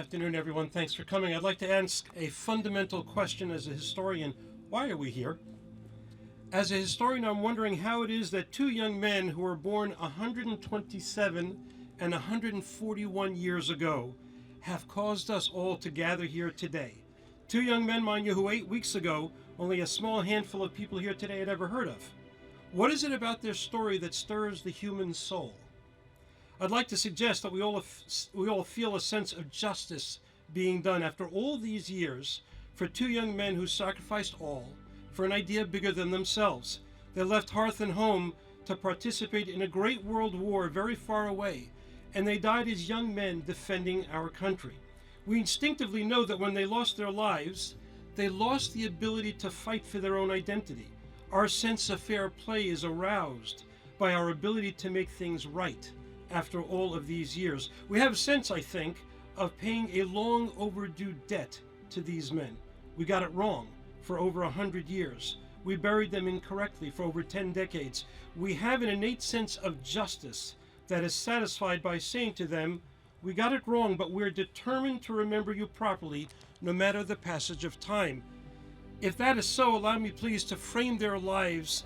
afternoon, everyone. Thanks for coming. I'd like to ask a fundamental question as a historian. Why are we here? As a historian, I'm wondering how it is that two young men who were born 127 and 141 years ago have caused us all to gather here today. Two young men, mind you, who 8 weeks ago, only a small handful of people here today had ever heard of. What is it about their story that stirs the human soul? I'd like to suggest that we all feel a sense of justice being done after all these years for two young men who sacrificed all for an idea bigger than themselves. They left hearth and home to participate in a great world war very far away, and they died as young men defending our country. We instinctively know that when they lost their lives, they lost the ability to fight for their own identity. Our sense of fair play is aroused by our ability to make things right. After all of these years, we have a sense, I think, of paying a long overdue debt to these men. We got it wrong for over 100 years. We buried them incorrectly for over 10 decades. We have an innate sense of justice that is satisfied by saying to them, we got it wrong, but we're determined to remember you properly, no matter the passage of time. If that is so, allow me please to frame their lives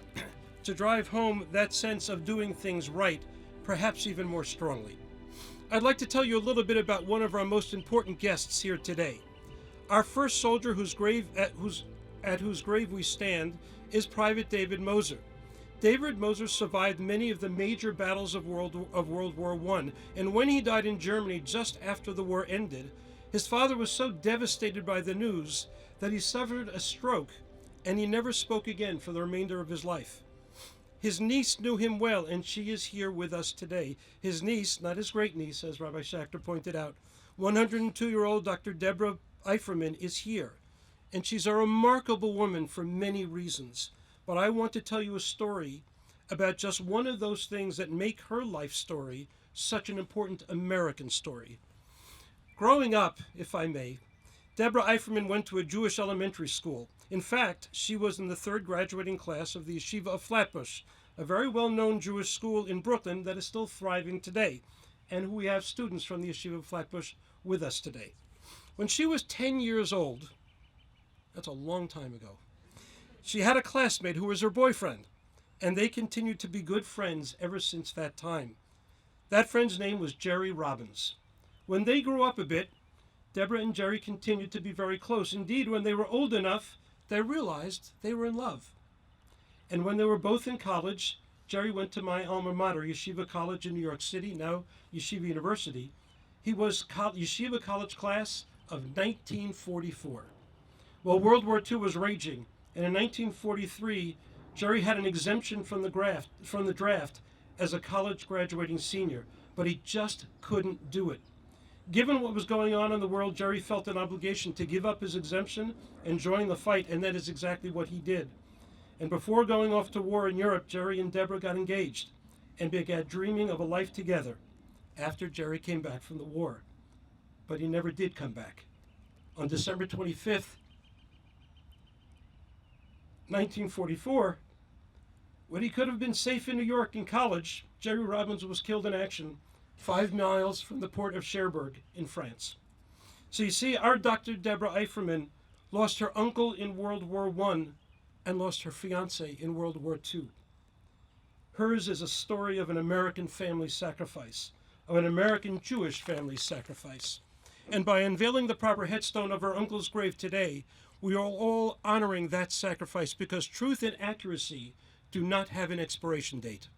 to drive home that sense of doing things right, perhaps even more strongly. I'd like to tell you a little bit about one of our most important guests here today. Our first soldier at whose grave we stand is Private David Moser. David Moser survived many of the major battles of World War I, and when he died in Germany just after the war ended, his father was so devastated by the news that he suffered a stroke, and he never spoke again for the remainder of his life. His niece knew him well, and she is here with us today. His niece, not his great-niece, as Rabbi Schachter pointed out, 102-year-old Dr. Deborah Eiferman is here, and she's a remarkable woman for many reasons. But I want to tell you a story about just one of those things that make her life story such an important American story. Growing up, if I may, Deborah Eiferman went to a Jewish elementary school. In fact, she was in the third graduating class of the Yeshiva of Flatbush, a very well-known Jewish school in Brooklyn that is still thriving today, and we have students from the Yeshiva of Flatbush with us today. When she was 10 years old, that's a long time ago, she had a classmate who was her boyfriend, and they continued to be good friends ever since that time. That friend's name was Jerry Robbins. When they grew up a bit, Deborah and Jerry continued to be very close. Indeed, when they were old enough, they realized they were in love. And when they were both in college, Jerry went to my alma mater, Yeshiva College in New York City, now Yeshiva University. He was Yeshiva College class of 1944. Well, World War II was raging, and in 1943, Jerry had an exemption from the draft as a college graduating senior, but he just couldn't do it. Given what was going on in the world, Jerry felt an obligation to give up his exemption and join the fight, and that is exactly what he did. And before going off to war in Europe, Jerry and Deborah got engaged and began dreaming of a life together after Jerry came back from the war. But he never did come back. On December 25th, 1944, when he could have been safe in New York in college, Jerry Robbins was killed in action 5 miles from the port of Cherbourg in France. So you see, our Dr. Deborah Eiferman lost her uncle in World War I and lost her fiancé in World War II. Hers is a story of an American family sacrifice, of an American Jewish family sacrifice. And by unveiling the proper headstone of her uncle's grave today, we are all honoring that sacrifice because truth and accuracy do not have an expiration date.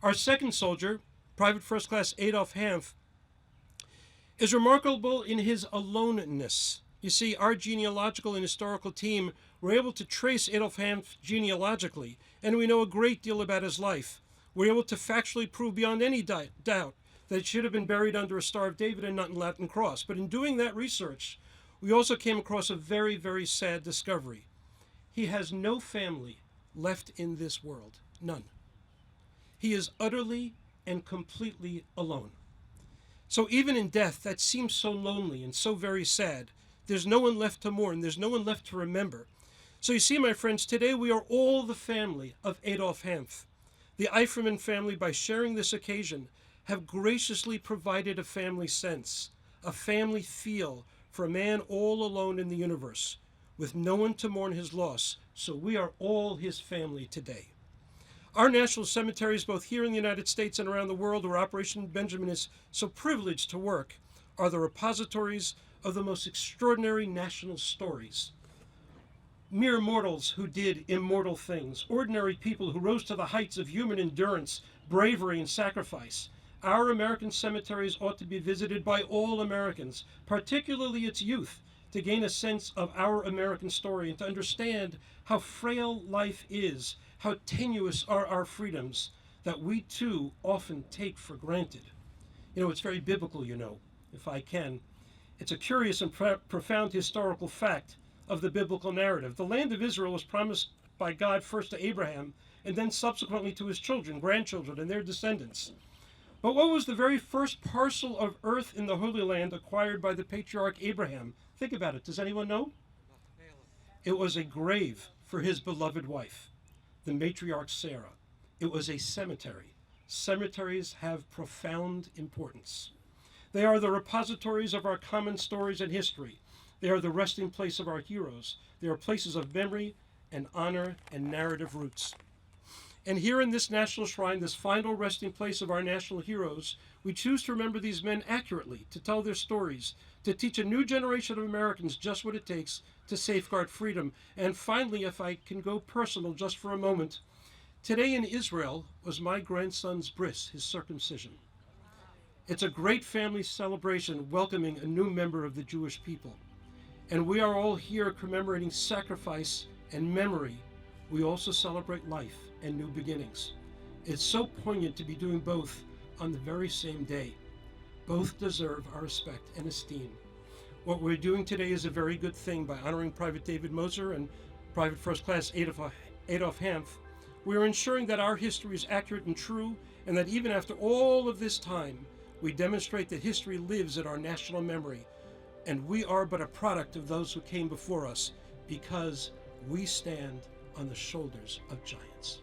Our second soldier, Private First Class Adolph Hanf, is remarkable in his aloneness. You see, our genealogical and historical team were able to trace Adolph Hanf genealogically, and we know a great deal about his life. We're able to factually prove beyond any doubt that it should have been buried under a Star of David and not in Latin Cross. But in doing that research, we also came across a very, very sad discovery. He has no family left in this world. None. He is utterly and completely alone. So even in death, that seems so lonely and so very sad. There's no one left to mourn. There's no one left to remember. So you see, my friends, today we are all the family of Adolph Hanf. The Eiferman family, by sharing this occasion, have graciously provided a family sense, a family feel for a man all alone in the universe, with no one to mourn his loss, so we are all his family today. Our national cemeteries, both here in the United States and around the world, where Operation Benjamin is so privileged to work, are the repositories of the most extraordinary national stories. Mere mortals who did immortal things, ordinary people who rose to the heights of human endurance, bravery, and sacrifice. Our American cemeteries ought to be visited by all Americans, particularly its youth, to gain a sense of our American story and to understand how frail life is, how tenuous are our freedoms, that we too often take for granted. It's very biblical, if I can. It's a curious and profound historical fact of the biblical narrative. The land of Israel was promised by God first to Abraham and then subsequently to his children, grandchildren, and their descendants. But what was the very first parcel of earth in the Holy Land acquired by the patriarch Abraham? Think about it. Does anyone know? It was a grave for his beloved wife, the matriarch Sarah. It was a cemetery. Cemeteries have profound importance. They are the repositories of our common stories and history. They are the resting place of our heroes. They are places of memory and honor and narrative roots. And here in this national shrine, this final resting place of our national heroes, we choose to remember these men accurately, to tell their stories, to teach a new generation of Americans just what it takes to safeguard freedom. And finally, if I can go personal just for a moment, today in Israel was my grandson's bris, his circumcision. It's a great family celebration welcoming a new member of the Jewish people. And we are all here commemorating sacrifice and memory. We also celebrate life and new beginnings. It's so poignant to be doing both on the very same day. Both deserve our respect and esteem. What we're doing today is a very good thing by honoring Private David Moser and Private First Class Adolph Hanf. We are ensuring that our history is accurate and true, and that even after all of this time, we demonstrate that history lives in our national memory, and we are but a product of those who came before us, because we stand on the shoulders of giants.